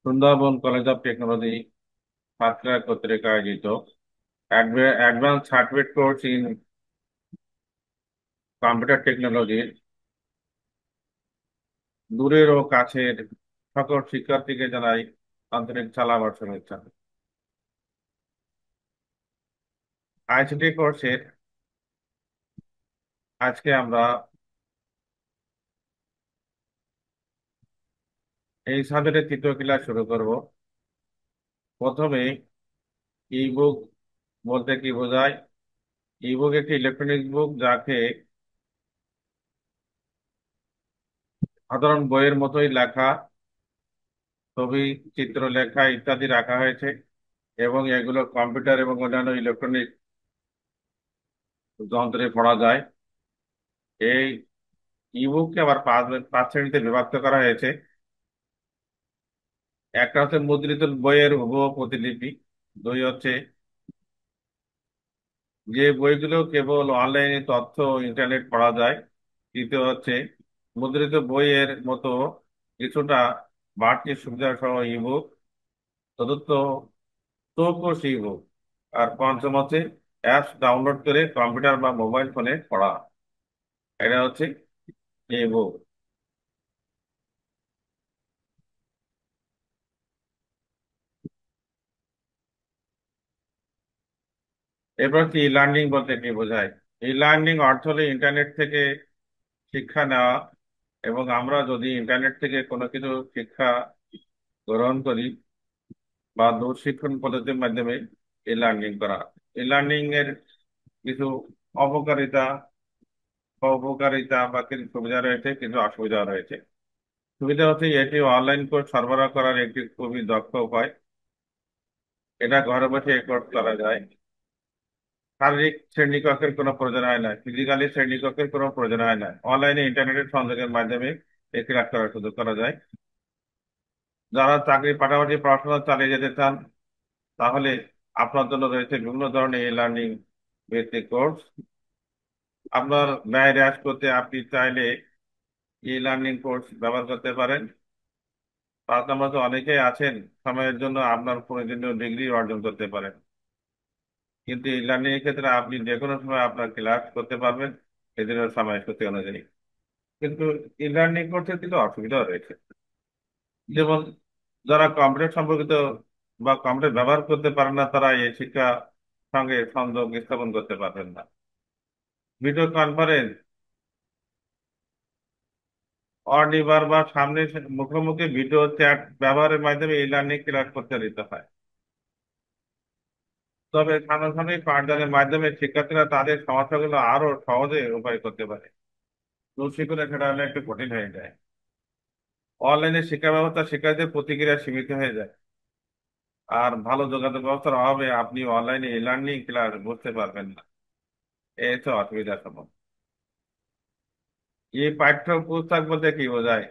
Sundarban college of technology Satkhira কর্তৃক আয়োজিত advance certificate course in computer টেকনোলজির দূরের ও কাছের সকল শিক্ষার্থীকে জানাই আন্তরিক সালাম ও শুভেচ্ছা। আইসিটি কোর্সের আজকে আমরা এই সাবজেক্টের তৃতীয় ক্লাস শুরু করব। প্রথমে ই বুক বলতে কি বোঝায়। ই বুক একটি ইলেকট্রনিক বুক যাকে সাধারণ বইয়ের মতোই লেখা, ছবি, চিত্রলেখা ইত্যাদি রাখা হয়েছে এবং এগুলো কম্পিউটার এবং অন্যান্য ইলেকট্রনিক যন্ত্রে পড়া যায়। এই ইবুককে আবার পাঁচ পাঁচ শ্রেণীতে বিভক্ত করা হয়েছে। একটা হচ্ছে মুদ্রিত বইয়ের হুবহু প্রতিলিপি, দুই হচ্ছে যে বইগুলো কেবল অনলাইনে তথ্য ইন্টারনেট পড়া যায়, তৃতীয় হচ্ছে মুদ্রিত বইয়ের মতো কিছুটা বাড়তি সুবিধা সহ ইবুক, চতুর্থ চৌকস ইবুক, আর পঞ্চম হচ্ছে অ্যাপস ডাউনলোড করে কম্পিউটার বা মোবাইল ফোনে পড়া। এটা হচ্ছে ইবুক। এরপর কি ই লার্নিং বলতে কি বোঝায়। ই লার্নিং অর্থ হলো ইন্টারনেট থেকে শিক্ষা নেওয়া, এবং আমরা যদি ইন্টারনেট থেকে কোনো কিছু শিক্ষা গ্রহণ করি বা দূরশিক্ষণ পদ্ধতির মাধ্যমে ই লার্নিং করা। ই লার্নিং এর কিছু অপকারিতা বা কিছু সুবিধা রয়েছে, কিছু অসুবিধা রয়েছে। সুবিধা হচ্ছে এটি অনলাইন কোর্স সরবরাহ করার একটি খুবই দক্ষ উপায়। এটা ঘরে বসে এই কোর্স করা যায়। শারীরিক শ্রেণীকক্ষের কোনো প্রয়োজন হয় না, ফিজিক্যালি শ্রেণীকক্ষের কোনো প্রয়োজন হয় না, অনলাইনে ইন্টারনেটের সংযোগের মাধ্যমে এই ক্লাস করার সুযোগ করা যায়। যারা চাকরির পাশাপাশি পড়াশোনা চালিয়ে যেতে চান তাহলে আপনার জন্য রয়েছে বিভিন্ন ধরনের ই লার্নিং ভিত্তিক কোর্স। আপনার ব্যয় হ্রাস করতে আপনি চাইলে ই লার্নিং কোর্স ব্যবহার করতে পারেন। 5 নম্বর, তো অনেকেই আছেন সময়ের জন্য আপনার প্রয়োজনীয় ডিগ্রি অর্জন করতে পারেন, কিন্তু ই লার্নিং এর ক্ষেত্রে আপনি যে কোনো সময় আপনার ক্লাস করতে পারবেন সেদিনের সময়সূচি অনুযায়ী। কিন্তু ই লার্নিং করতে কিন্তু অসুবিধাও রয়েছে। যেমন যারা কম্পিউটার সম্পর্কিত বা কম্পিউটার ব্যবহার করতে পারেন না, তারা এই শিক্ষা সঙ্গে সংযোগ স্থাপন করতে পারবেন না। ভিডিও কনফারেন্স, অনিবার বা সামনে মুখোমুখি ভিডিও চ্যাট ব্যবহারের মাধ্যমে ই লার্নিং ক্লাস করতে দিতে হয়। তবে সামনাসামনি পাঠদানের মাধ্যমে শিক্ষার্থীরা তাদের সমস্যাগুলো আরো সহজে উপায় করতে পারে। দূরশিক্ষণে সেটা হলে একটু কঠিন হয়ে যায়। অনলাইনে শিক্ষা ব্যবস্থা শিক্ষার্থীদের প্রতিক্রিয়া সীমিত হয়ে যায়, আর ভালো যোগাযোগ ব্যবস্থার অভাবে আপনি অনলাইনে ই লার্নিং ক্লাস বুঝতে পারবেন না। এই হচ্ছে অসুবিধা সম্ভব। এই পাঠ্য পুস্তক বলতে কি বোঝায়।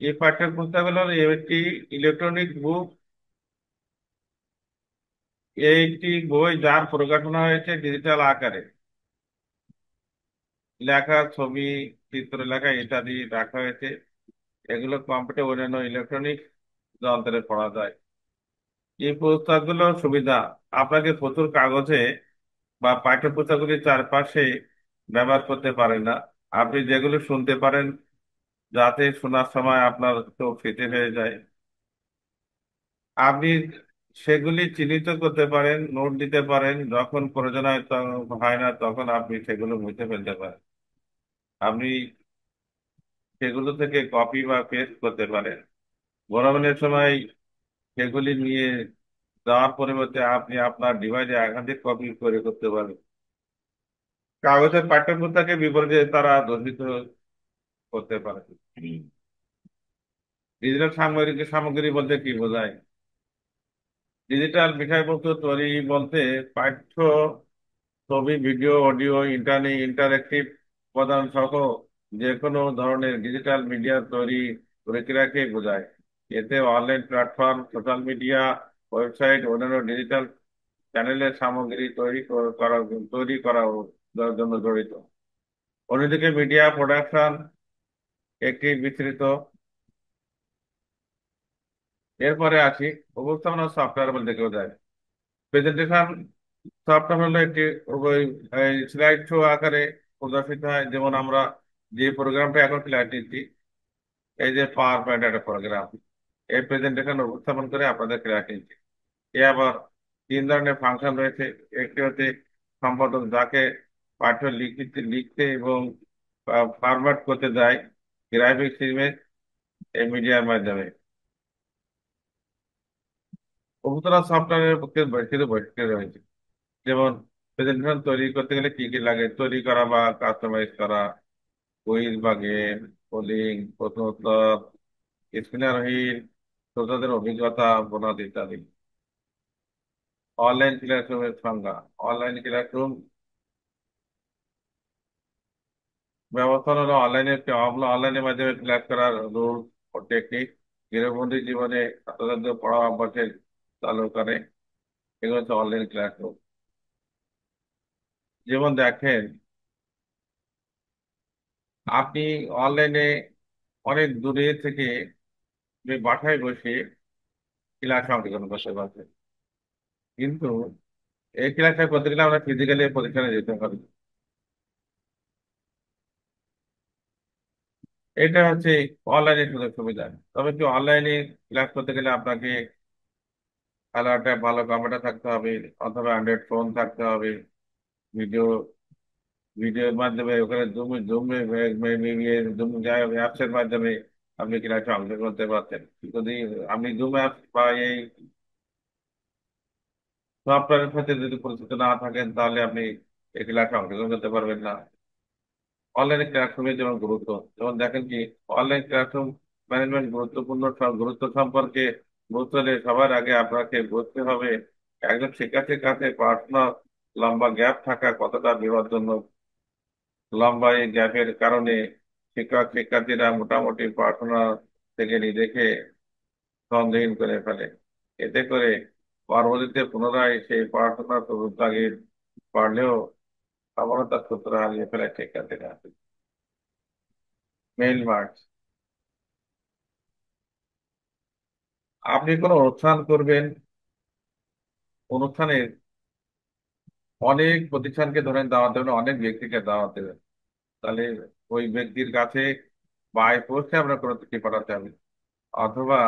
এই পাঠ্য পুস্তক হলো একটি ইলেকট্রনিক বুক, এইটি বই যার প্রকাশনা হয়েছে ডিজিটাল আকারে, লেখা, ছবি, চিত্রলেখা ইত্যাদি রাখা হয়েছে। এগুলো কম্পিউটার অন্যান্য ইলেকট্রনিক যন্ত্রে পড়া যায়। এই পুস্তকগুলোর সুবিধা, আপনাকে প্রচুর কাগজে বা পাঠ্য পুস্তকগুলির চারপাশে ব্যবহার করতে পারেন না। আপনি যেগুলো শুনতে পারেন, যাতে শোনার সময় আপনার চোখ ফিটে হয়ে যায়, আপনি সেগুলি চিহ্নিত করতে পারেন, নোট দিতে পারেন, যখন প্রয়োজন হয় হয় না তখন আপনি সেগুলো মুছে ফেলতে পারেন। আপনি সেগুলো থেকে কপি বা পেস্ট করতে পারেন। ভ্রমণের সময় সেগুলি নিয়ে যাওয়ার পরিবর্তে আপনি আপনার ডিভাইসে একাধিক কপি করে করতে পারেন। কাগজের পাঠ্যপুস্তকের বিপরীতে তারা দর্শিত করতে পারে। ডিজিটাল সামগ্রী সামগ্রী বলতে কি বোঝায়। ডিজিটাল বিষয়বস্তু তৈরি বলতে পাঠ্য, ছবি, ভিডিও, অডিও, ইন্টারেক্টিভ উপাদান সহ যে কোনো ধরনের ডিজিটাল মিডিয়া তৈরি প্রক্রিয়াকে বোঝায়। এতে online platform, social media, website, অন্যান্য ডিজিটাল চ্যানেলের সামগ্রী তৈরি করা জন্য জড়িত। অন্যদিকে মিডিয়া প্রোডাকশন একটি বিস্তৃত এরপরে আসি উপস্থাপনা সফটওয়্যার বলতে কেউ যায়। প্রেজেন্টেশন সফটওয়্যার হলো একটি ওই স্লাইড শো আকারে প্রদর্শিত হয়। যেমন আমরা যে প্রোগ্রামটা এখন ক্লাস নিচ্ছি, এই যে পাওয়ার পয়েন্ট একটা প্রোগ্রাম, এই প্রেজেন্টেশন উপস্থাপন করে আপনাদের ক্লাস নিচ্ছি। এ আবার তিন ধরনের ফাংশন রয়েছে। একটি হচ্ছে সম্পাদক, যাকে পাঠ্য লিখতে লিখতে এবং ফরম্যাট করতে দেয় গ্রাফিক্স ইমেজ এই মিডিয়ার মাধ্যমে। উপস্থিত সফটওয়্যারের পক্ষে কিছু বৈশিষ্ট্য রয়েছে। যেমন প্রেজেন্টেশন তৈরি করতে গেলে কি কি লাগে, তৈরি করা বা কাস্টমাইজ করা, কুইজ বা গেম, পোলিং, প্রশ্ন উত্তর, স্ক্রিনারহীন, শ্রোতাদের অভিজ্ঞতা বনাদ ইত্যাদি। অনলাইন ক্লাসরুমের সংজ্ঞা। অনলাইন ক্লাসরুম ব্যবস্থা হলো অনলাইনের মাধ্যমে ক্লাস করার রুল ও টেকনিক, গৃহবন্দী জীবনে ছাত্রছাত্রীদের পড়া অভ্যাসে চালু করে। এগুলো হচ্ছে অনলাইন ক্লাসরুম। যেমন দেখেন, আপনি অনলাইনে অনেক দূরে থেকে বাসায় বসে ক্লাস অংশগ্রহণ করতে পারছেন, কিন্তু এই ক্লাসটা করতে গেলে আমরা ফিজিক্যালি প্রতিষ্ঠানে যেতে হবে। এটা হচ্ছে অনলাইনে সুযোগ সুবিধা। তবে কি, অনলাইনে ক্লাস করতে গেলে আপনাকে ভালো একটা ভালো কম্পিউটার থাকতে হবে, অথবা অ্যান্ড্রয়েড ফোন থাকতে হবে। ভিডিও ভিডিওর মাধ্যমে ওখানে জুম জুম জুম অ্যাপস এর মাধ্যমে আপনি ক্লাসে অংশগ্রহণ করতে পারছেন। যদি আপনি জুম অ্যাপ বা এই সফটওয়্যারের সাথে যদি পরিচিত না থাকেন, তাহলে আপনি এই ক্লাসে অংশগ্রহণ করতে পারবেন না। অনলাইন ক্লাসরুমের যেমন গুরুত্ব, যেমন দেখেন কি, অনলাইন ক্লাসরুম ম্যানেজমেন্ট গুরুত্ব সম্পর্কে বুঝতে সবার আগে আপনাকে বুঝতে হবে একজন শিক্ষার্থীর কাছে পড়াশোনা লম্বা গ্যাপ থাকা কতটা বিপজ্জনক। লম্বা এই গ্যাপের কারণে শিক্ষক শিক্ষার্থীরা মোটামুটি পড়াশোনা থেকে নিজেকে সন্দেহীন করে ফেলে। এতে করে পরবর্তীতে পুনরায় সেই পড়াশোনার তাগিদ পড়লেও সফলতার সূত্র হারিয়ে ফেলে শিক্ষার্থীরা। Mail marks. আপনি কোনো অনুষ্ঠান করবেন, অনুষ্ঠানে অনেক প্রতিষ্ঠানকে ধরেন দাওয়াত দেবেন, অনেক ব্যক্তিকে দাওয়াত দেবেন, তাহলে ওই ব্যক্তির কাছে বাই পোস্টে আপনার কোনো চিঠি পাঠাতে হবে, অথবা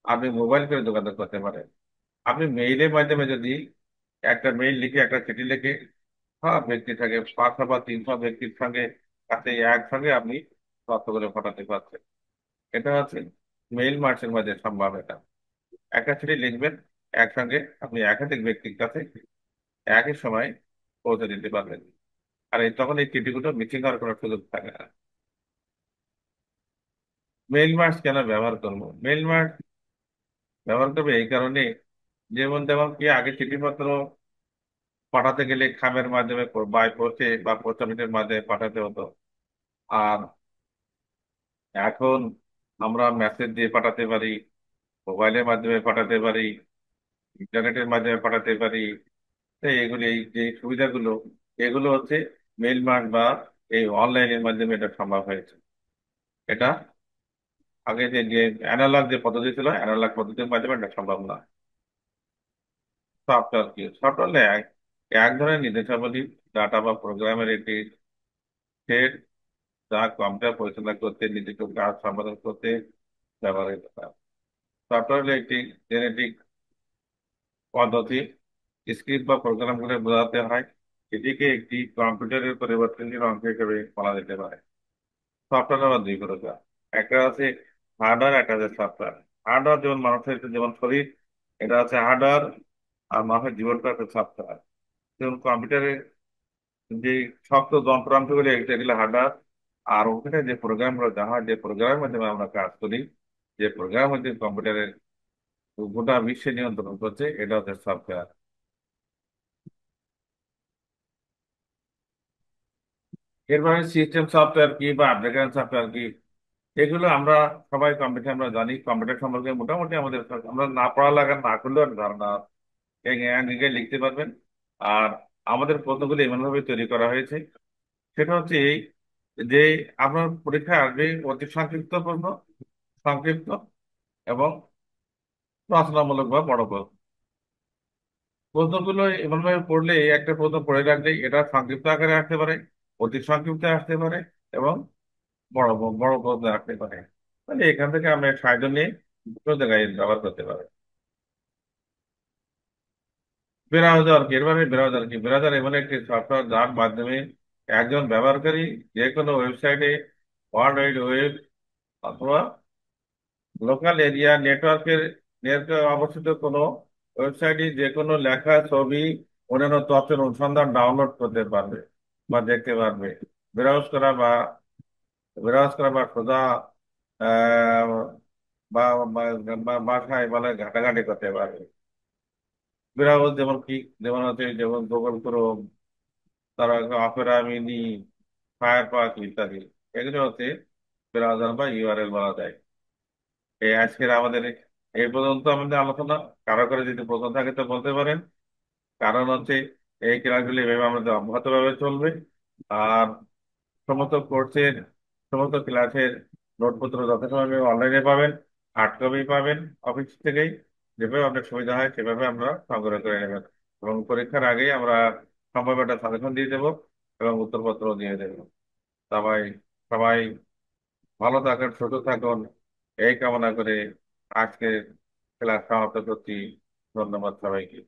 আপনি মোবাইল করে যোগাযোগ করতে পারেন। আপনি মেইলের মাধ্যমে যদি একটা মেইল লিখে একটা চিঠি লিখে সব ব্যক্তি থাকে 500 বা 300 ব্যক্তির সঙ্গে কাছে একসঙ্গে আপনি তথ্যগুলো পাঠাতে পারছেন। এটা হচ্ছে মেইল মার্চের মধ্যে সম্ভব। এটা একটা চিঠি লিখবেন, একসঙ্গে আপনি একাধিক ব্যক্তির কাছে একই সময় পৌঁছে দিতে পারবেন। আর তখন এই চিঠিগুলো মিসিং হওয়ার কোনো সুযোগ থাকে না। মেইল মার্চ কেন ব্যবহার করবো? মেইল মার্চ ব্যবহার করবে এই কারণে, যেমন তেমন কি, আগে চিঠিপত্র পাঠাতে গেলে খামের মাধ্যমে বাই পোস্টে বা পোস্ট অফিসের মাধ্যমে পাঠাতে হতো। আর এখন আমরা মেসেজ দিয়ে পাঠাতে পারি, মোবাইলের মাধ্যমে পাঠাতে পারি, ইন্টারনেটের মাধ্যমে পাঠাতে পারি। তো এগুলি, এই যে সুবিধাগুলো, এগুলো হচ্ছে মেইল মার্ট বা এই অনলাইনের মাধ্যমে এটা সম্ভব হয়েছে। এটা আগে যে অ্যানালগ যে পদ্ধতি ছিল, অ্যানালগ পদ্ধতির মাধ্যমে এটা সম্ভব না। সফটওয়্যার কি? সফটওয়্যার এক এক ধরনের নির্দেশাবলী, ডাটা বা প্রোগ্রামের একটি সেট, যা কম্পিউটার পরিচালনা করতে, নির্দিষ্ট কাজ সম্পাদন করতে ব্যবহৃত হয়। সফটওয়্যার হলো একটি জেনেটিক পদ্ধতি, স্ক্রিপ্ট বা প্রোগ্রামগুলো বোঝাতে হয়। এটিকে একটি কম্পিউটারের পরিবর্তনশীল অংশ হিসেবে বলা যেতে পারে। সফটওয়্যার আবার দুই প্রকার, একটা আছে হার্ডওয়্যার, একটা আছে সফটওয়্যার। হার্ডওয়্যার যেমন মানুষের যেমন শরীর, এটা আছে হার্ডওয়্যার। আর মানুষের জীবনটা আছে সফটওয়্যার। যেমন কম্পিউটারে যে শক্ত যন্ত্রাংশগুলো, এগুলো হার্ডওয়্যার। আর ওখানে যে প্রোগ্রামগুলো দেওয়া হয়, যে প্রোগ্রামের মাধ্যমে আমরা কাজ করি, যে প্রোগ্রামের মধ্যে কম্পিউটারের গোটা বিশ্বে নিয়ন্ত্রণ করছে, এটা হচ্ছে সফটওয়্যার। এরপরে সিস্টেম সফটওয়্যার কি বা অ্যাপ্লিকেশন সফটওয়্যার কি, এগুলো আমরা সবাই কম্পিউটার আমরা জানি। কম্পিউটার সম্পর্কে মোটামুটি আমাদের, আমরা না পড়ালেখা না করলেও একটা ধারণা নিজে লিখতে পারবেন। আর আমাদের প্রশ্নগুলো এমনভাবে তৈরি করা হয়েছে, সেটা হচ্ছে এই যে আপনার পরীক্ষা আসবে অতি সংক্ষিপ্ত প্রশ্ন, সংক্ষিপ্ত এবং রচনামূলক বা বড় প্রশ্ন। প্রশ্নগুলো এমনভাবে পড়লে, একটা প্রশ্ন পড়ে রাখলে এটা সংক্ষিপ্ত আকারে আসতে পারে, অতি সংক্ষিপ্ত আসতে পারে, এবং বড় বড় প্রশ্ন আসতে পারে। তাহলে এখান থেকে আমরা সাহায্য নিয়ে দুটো জায়গায় ব্যবহার করতে পারি। ব্রাউজার কি? এর মানে ব্রাউজার কি? ব্রাউজার এমন একটি সফটওয়্যার যার মাধ্যমে একজন ব্যবহারকারী যে কোনো ওয়েবসাইটে, ওয়ার্ল্ড ওয়াইড ওয়েব অথবা লোকাল এরিয়া নেটওয়ার্কের অবস্থিত কোনো ওয়েবসাইটে যে কোনো লেখা, ছবি, অন্যান্য তথ্যের অনুসন্ধান ডাউনলোড করতে পারবে বা দেখতে পারবে। ব্রাউজ করা বা সোজা আহ, বা বাসায় বলে ঘাটাঘাটি করতে পারবে। ব্রাউজ যেমন কি? যেমন হচ্ছে, যেমন গুগল ক্রোম, তারা অপেরা মিনি, ফায়ারফক্স ইত্যাদি। এগুলো হচ্ছে ব্রাউজার বা ইউআরএল বলা যায়। এই আজকের আমাদের এই পর্যন্ত আমাদের আলোচনা। কারো করে যদি প্রশ্ন থাকে তো বলতে পারেন। কারণ হচ্ছে এই ক্লাসগুলি এভাবে আমাদের অব্যাহতভাবে চলবে। আর সমস্ত কোর্সের, সমস্ত ক্লাসের নোটপত্র যথাসময়ে অনলাইনে পাবেন, হার্ড কপি পাবেন অফিস থেকেই। যেভাবে আপনার সুবিধা হয় সেভাবে আমরা সংগ্রহ করে নেবেন, এবং পরীক্ষার আগেই আমরা সম্ভাব্য একটা সাজেশন দিয়ে দেবো এবং উত্তরপত্র দিয়ে দেবো। সবাই সবাই ভালো থাকুন, সুস্থ থাকুন, এই কামনা করে আজকে ক্লাস সমাপ্ত করছি। ধন্যবাদ সবাইকে।